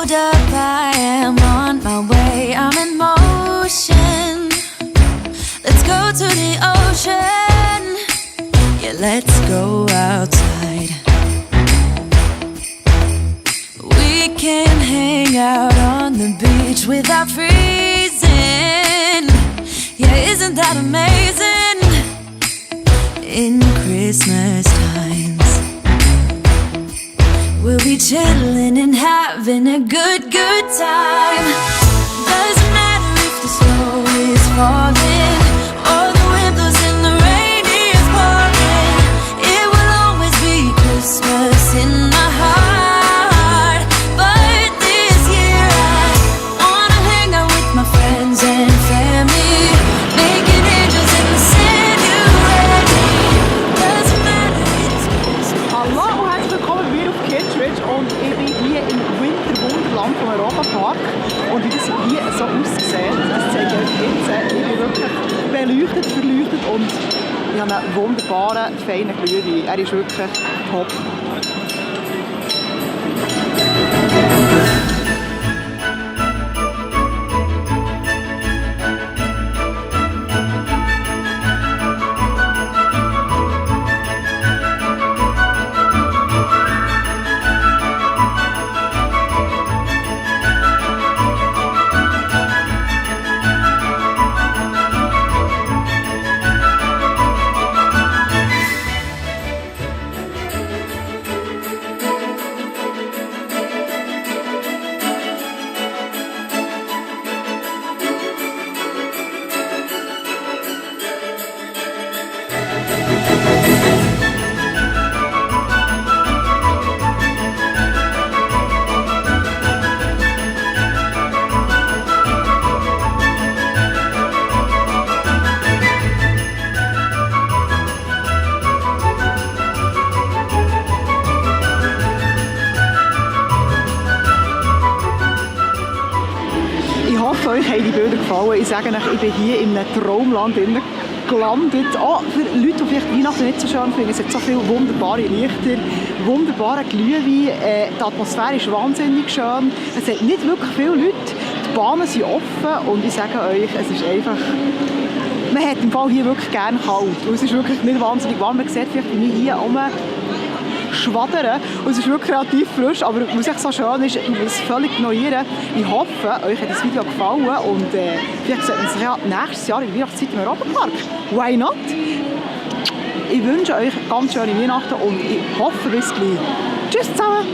Hold up, I am on my way, I'm in motion. Let's go to the ocean. Yeah, let's go outside. We can hang out on the beach without freezing. Yeah, isn't that amazing? In Christmas times, we'll be chilling and having a good time. Doesn't matter if the snow is falling or the wind blows and the rain is pouring. It will always be Christmas in my heart. But this year I wanna hang out with my friends and family, making angels in the sand. You ready? Doesn't matter, it's Christmas. Hallo und herzlich willkommen bei mir auf Kittredge und ich bin hier im Winterwunderland vom Europapark und wie das hier so aussieht, das zeigt euch jetzt, ich bin wirklich beleuchtet, verleuchtet und ich habe einen wunderbaren, feinen Glühwein. Er ist wirklich top. Ich hoffe, euch haben die Bilder gefallen. Ich sage euch, ich bin hier in einem Traumland gelandet. Auch für Leute, die vielleicht Weihnachten nicht so schön finden. Es hat so viele wunderbare Lichter, wunderbare Glühwein. Die Atmosphäre ist wahnsinnig schön. Es hat nicht wirklich viele Leute. Die Bahnen sind offen und ich sage euch, es ist einfach... Man hat im Fall hier wirklich gerne kalt. Und es ist wirklich nicht wahnsinnig warm. Man sieht vielleicht, wie ich hier schwadern. Und es ist wirklich relativ frisch, aber was echt so schön ist, ich will es völlig ignorieren. Ich hoffe, euch hat das Video gefallen und vielleicht sehen wir uns ja nächstes Jahr in der Weihnachtszeit im Europapark. Why not? Ich wünsche euch ganz schöne Weihnachten und ich hoffe bis gleich. Tschüss zusammen!